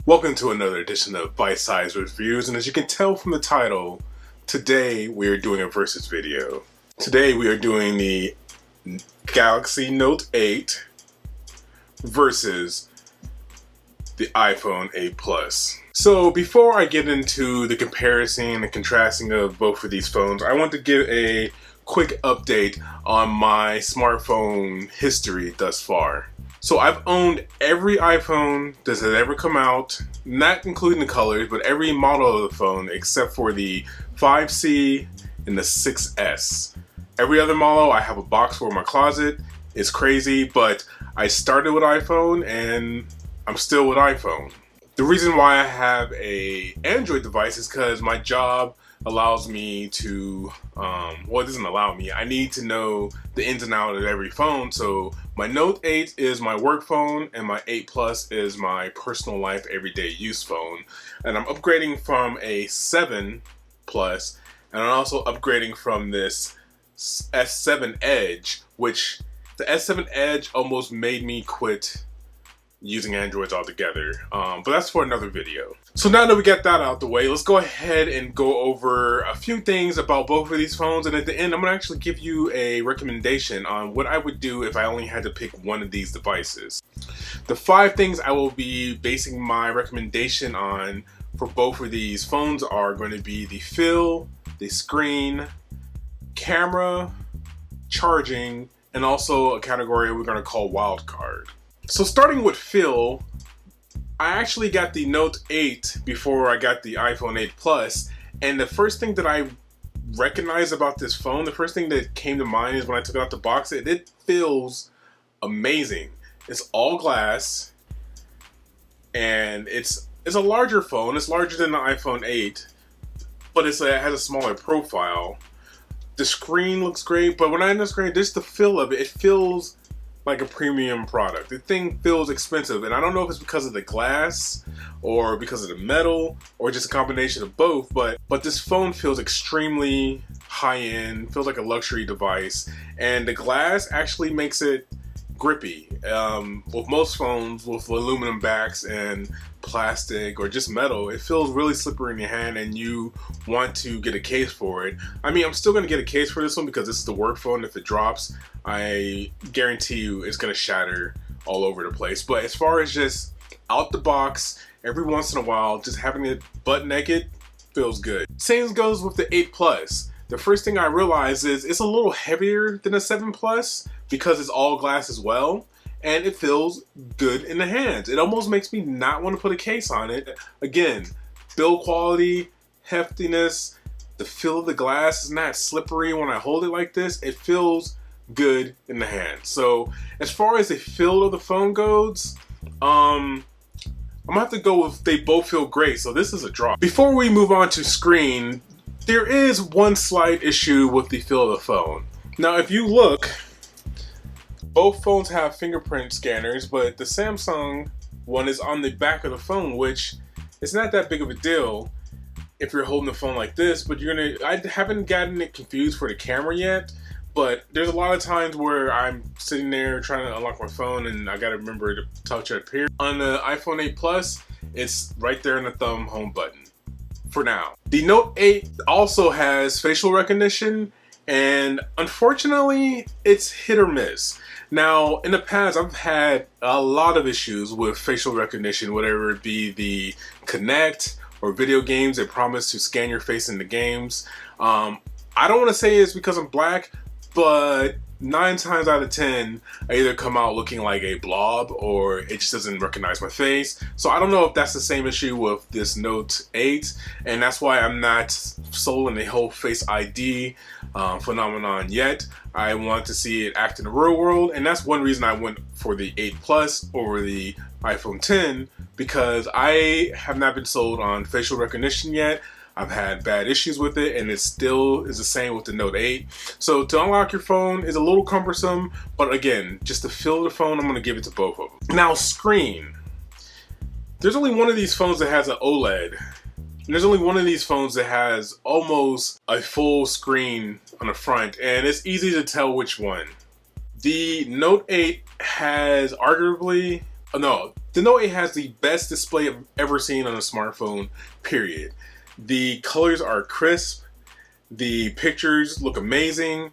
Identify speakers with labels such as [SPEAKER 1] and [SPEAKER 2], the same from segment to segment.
[SPEAKER 1] Welcome to another edition of Bite Size Reviews, and as you can tell from the title, today we are doing a versus video. Today we are doing the Galaxy Note 8 versus the iPhone 8 Plus. So before I get into the comparison and contrasting of both of these phones, I want to give a quick update on my smartphone history thus far. So I've owned every iPhone that has ever come out, not including the colors, but every model of the phone except for the 5C and the 6S. Every other model I have a box for in my closet. It's crazy, but I started with iPhone and I'm still with iPhone. The reason why I have a Android device is because my job allows me to, well, it doesn't allow me, I need to know the ins and outs of every phone. So my Note 8 is my work phone and my 8 Plus is my personal life everyday use phone. And I'm upgrading from a 7 Plus, and I'm also upgrading from this S7 Edge, which the S7 Edge almost made me quit using Androids altogether, but that's for another video. So now that we got that out the way, let's go ahead and go over a few things about both of these phones, and at the end I'm gonna actually give you a recommendation on what I would do if I only had to pick one of these devices. The 5 things I will be basing my recommendation on for both of these phones are going to be the feel, the screen, camera, charging, and also a category we're going to call wildcard. So starting with feel, I actually got the Note 8 before I got the iPhone 8 Plus, and the first thing that I recognized about this phone, the first thing that came to mind is when I took it out the box, it feels amazing. It's all glass, and it's a larger phone. It's larger than the iPhone 8, but it has a smaller profile. The screen looks great, but when I understand just the feel of it, it feels like a premium product. The thing feels expensive, and I don't know if it's because of the glass or because of the metal or just a combination of both, but this phone feels extremely high-end, feels like a luxury device, and the glass actually makes it grippy. With most phones with aluminum backs and plastic or just metal, it feels really slippery in your hand and you want to get a case for it. I mean, I'm still going to get a case for this one because this is the work phone. If it drops, I guarantee you it's going to shatter all over the place. But as far as just out the box, every once in a while, just having it butt naked feels good. Same goes with the 8 Plus. The first thing I realized is it's a little heavier than a 7 Plus because it's all glass as well, and it feels good in the hands. It almost makes me not want to put a case on it. Again, build quality, heftiness, the feel of the glass is not slippery when I hold it like this. It feels good in the hand. So as far as the feel of the phone goes, I'm gonna have to go with they both feel great, so this is a draw. Before we move on to screen, there is one slight issue with the feel of the phone. Now if you look, both phones have fingerprint scanners, but the Samsung one is on the back of the phone, which is not that big of a deal if you're holding the phone like this, but I haven't gotten it confused for the camera yet, but there's a lot of times where I'm sitting there trying to unlock my phone and I gotta remember to touch it up here. On the iPhone 8 Plus, it's right there in the thumb home button for now. The Note 8 also has facial recognition, and unfortunately, it's hit or miss. Now, in the past, I've had a lot of issues with facial recognition, whether it be the Connect or video games that promise to scan your face in the games. I don't want to say it's because I'm black, but 9 times out of 10, I either come out looking like a blob or it just doesn't recognize my face. So I don't know if that's the same issue with this Note 8, and that's why I'm not sold on the whole Face ID phenomenon yet. I want to see it act in the real world, and that's one reason I went for the 8 Plus over the iPhone 10, because I have not been sold on facial recognition yet. I've had bad issues with it, and it still is the same with the Note 8. So to unlock your phone is a little cumbersome, but again, just to feel the phone, I'm going to give it to both of them. Now, screen. There's only one of these phones that has an OLED. And there's only one of these phones that has almost a full screen on the front, and it's easy to tell which one. The Note 8 has arguably, no, The Note 8 has the best display I've ever seen on a smartphone, period. The colors are crisp, the pictures look amazing,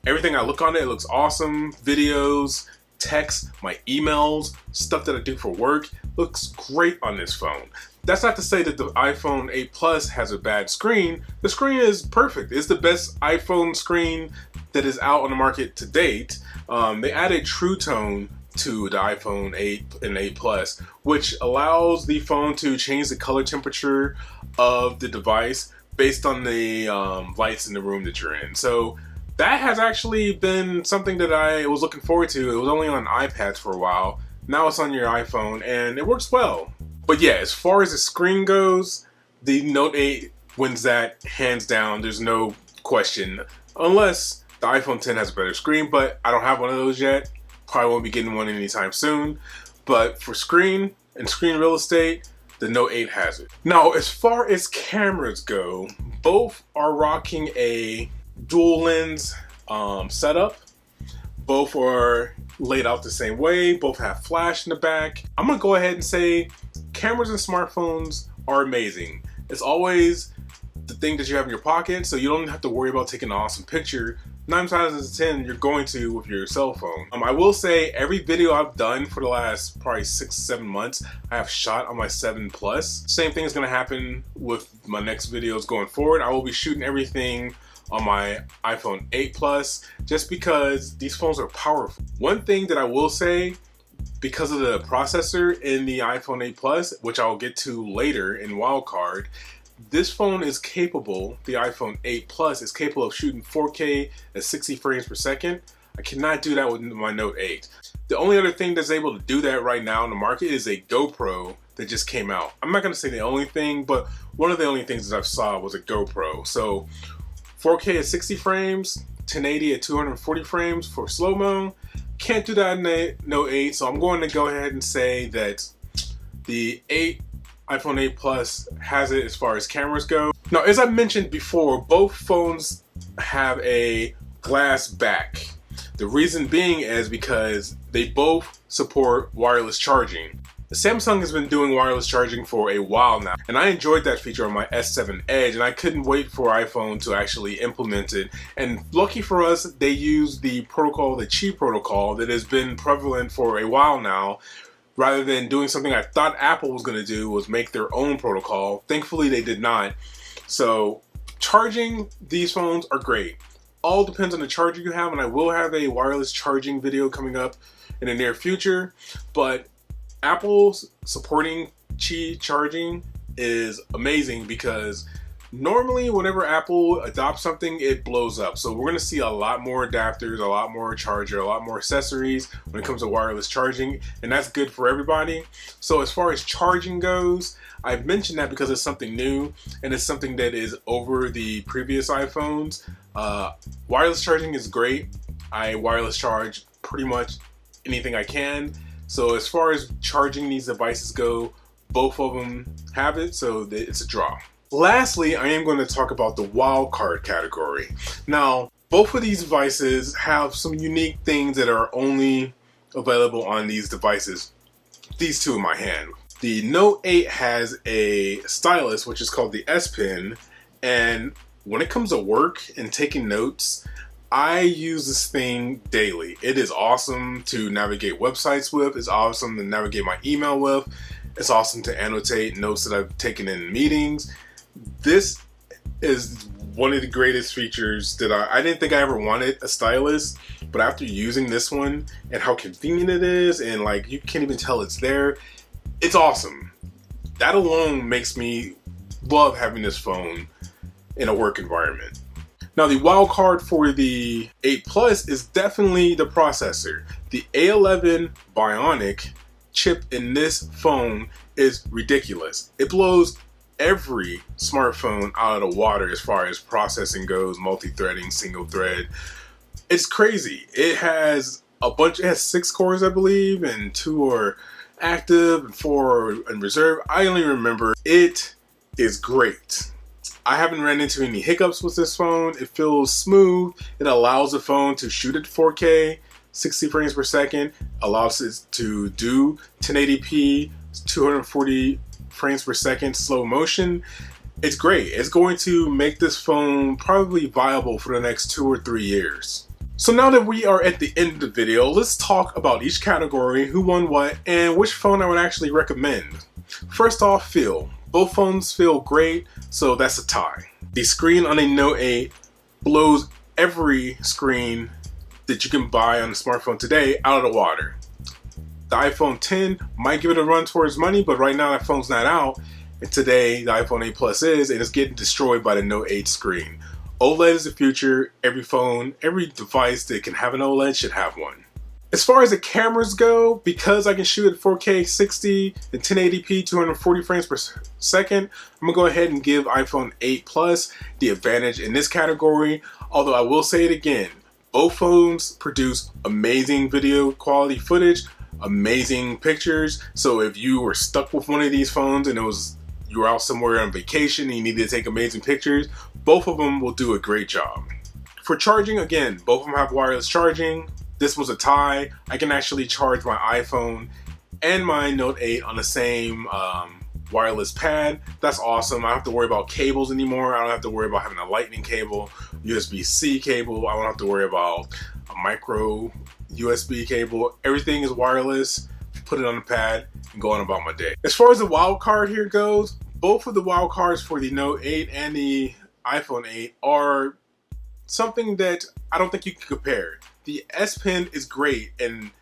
[SPEAKER 1] everything I look on it looks awesome. Videos, text, my emails, stuff that I do for work looks great on this phone. That's not to say that the iPhone 8 Plus has a bad screen. The screen is perfect. It's the best iPhone screen that is out on the market to date. They added True Tone to the iPhone 8 and 8 Plus, which allows the phone to change the color temperature of the device based on the lights in the room that you're in. So that has actually been something that I was looking forward to. It was only on iPads for a while. Now it's on your iPhone and it works well. But yeah, as far as the screen goes, the Note 8 wins that hands down. There's no question. Unless the iPhone 10 has a better screen, but I don't have one of those yet. Probably won't be getting one anytime soon. But for screen and screen real estate, the Note 8 has it. Now, as far as cameras go, both are rocking a dual lens setup. Both are laid out the same way. Both have flash in the back. I'm gonna go ahead and say cameras and smartphones are amazing. It's always the thing that you have in your pocket, so you don't have to worry about taking an awesome picture. 9 times out of 10, you're going to with your cell phone. I will say every video I've done for the last probably 6-7 months, I have shot on my 7 Plus. Same thing is gonna happen with my next videos going forward. I will be shooting everything on my iPhone 8 Plus just because these phones are powerful. One thing that I will say, because of the processor in the iPhone 8 Plus, which I'll get to later in Wildcard, this phone is capable, the iPhone 8 Plus is capable of shooting 4K at 60 frames per second. I cannot do that with my Note 8. The only other thing that's able to do that right now in the market is a GoPro that just came out. I'm not gonna say the only thing, but one of the only things that I've saw was a GoPro. So 4K at 60 frames, 1080 at 240 frames for slow-mo. Can't do that in the Note 8, so I'm going to go ahead and say that the iPhone 8 Plus has it as far as cameras go. Now, as I mentioned before, both phones have a glass back. The reason being is because they both support wireless charging. Samsung has been doing wireless charging for a while now, and I enjoyed that feature on my S7 Edge, and I couldn't wait for iPhone to actually implement it. And lucky for us, they used the protocol, the Qi protocol, that has been prevalent for a while now, rather than doing something I thought Apple was going to do, was make their own protocol. Thankfully, they did not. So charging these phones are great. All depends on the charger you have, and I will have a wireless charging video coming up in the near future, but Apple's supporting Qi charging is amazing because normally whenever Apple adopts something, it blows up. So we're going to see a lot more adapters, a lot more charger, a lot more accessories when it comes to wireless charging, and that's good for everybody. So as far as charging goes, I've mentioned that because it's something new and it's something that is over the previous iPhones. Wireless charging is great. I wireless charge pretty much anything I can. So as far as charging these devices go, both of them have it, so it's a draw. Lastly, I am going to talk about the wildcard category. Now, both of these devices have some unique things that are only available on these devices. These two in my hand. The Note 8 has a stylus, which is called the S Pen, and when it comes to work and taking notes, I use this thing daily. It is awesome to navigate websites with. It's awesome to navigate my email with. It's awesome to annotate notes that I've taken in meetings. This is one of the greatest features that I didn't think I ever wanted a stylus, but after using this one and how convenient it is, and like you can't even tell it's there, it's awesome. That alone makes me love having this phone in a work environment. Now, the wild card for the 8 Plus is definitely the processor. The A11 Bionic chip in this phone is ridiculous. It blows every smartphone out of the water as far as processing goes, multi-threading, single thread. It's crazy. It has it has 6 cores, I believe, and 2 are active and 4 are in reserve. I only remember. It is great. I haven't ran into any hiccups with this phone. It feels smooth. It allows the phone to shoot at 4K 60 frames per second, allows it to do 1080p, 240 frames per second slow motion. It's great. It's going to make this phone probably viable for the next 2 or 3 years. So now that we are at the end of the video, let's talk about each category, who won what, and which phone I would actually recommend. First off, feel. Both phones feel great, so that's a tie. The screen on a Note 8 blows every screen that you can buy on a smartphone today out of the water. The iPhone 10 might give it a run towards money, but right now that phone's not out, and today the iPhone 8 Plus is, and it's getting destroyed by the Note 8 screen. OLED is the future. Every phone, every device that can have an OLED should have one. As far as the cameras go, because I can shoot at 4K 60 and 1080p 240 frames per second, I'm gonna go ahead and give iPhone 8 Plus the advantage in this category. Although I will say it again, both phones produce amazing video quality footage, amazing pictures. So if you were stuck with one of these phones and you were out somewhere on vacation and you needed to take amazing pictures, both of them will do a great job. For charging, again, both of them have wireless charging. This was a tie. I can actually charge my iPhone and my Note 8 on the same wireless pad. That's awesome. I don't have to worry about cables anymore. I don't have to worry about having a lightning cable, USB-C cable. I don't have to worry about a micro USB cable. Everything is wireless. Put it on the pad and go on about my day. As far as the wild card here goes, both of the wild cards for the Note 8 and the iPhone 8 are something that I don't think you can compare. The S Pen is great in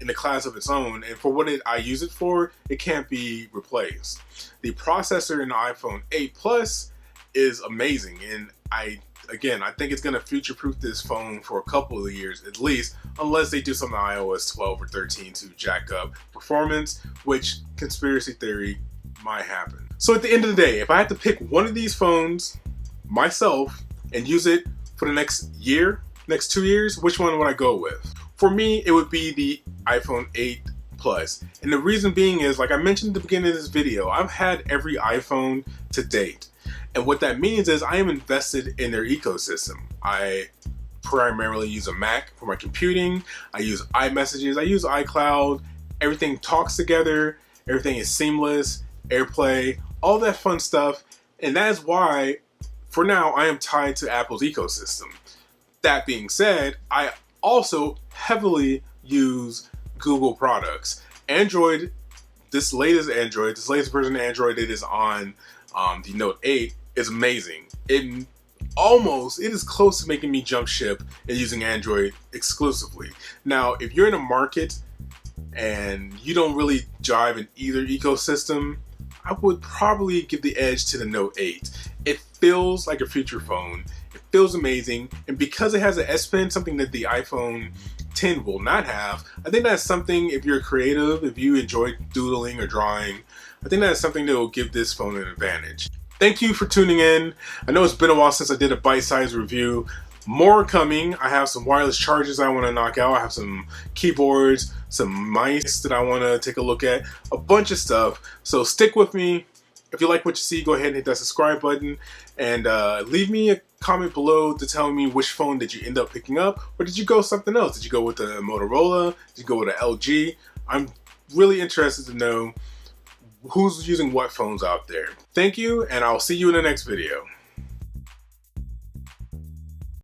[SPEAKER 1] the class of its own, and for what I use it for, it can't be replaced. The processor in the iPhone 8 Plus is amazing, and I think it's going to future-proof this phone for a couple of years at least, unless they do something on iOS 12 or 13 to jack up performance, which conspiracy theory might happen. So at the end of the day, if I had to pick one of these phones myself and use it for the next year, next 2 years, which one would I go with? For me, it would be the iPhone 8 Plus. And the reason being is, like I mentioned at the beginning of this video, I've had every iPhone to date. And what that means is I am invested in their ecosystem. I primarily use a Mac for my computing. I use iMessages. I use iCloud. Everything talks together. Everything is seamless. AirPlay, all that fun stuff. And that is why, for now, I am tied to Apple's ecosystem. That being said, I also heavily use Google products. Android, this latest version of Android that is on the Note 8 is amazing. It is close to making me jump ship and using Android exclusively. Now, if you're in a market and you don't really jive in either ecosystem, I would probably give the edge to the Note 8. It feels like a future phone. It feels amazing, and because it has an S Pen, something that the iPhone 10 will not have, I think that's something, if you're creative, if you enjoy doodling or drawing, I think that's something that will give this phone an advantage. Thank you for tuning in. I know it's been a while since I did a bite-sized review. More coming. I have some wireless chargers I want to knock out. I have some keyboards, some mice that I want to take a look at, a bunch of stuff. So stick with me. If you like what you see, go ahead and hit that subscribe button, and leave me a comment below to tell me which phone did you end up picking up, or did you go something else? Did you go with a Motorola? Did you go with an LG? I'm really interested to know who's using what phones out there. Thank you, and I'll see you in the next video.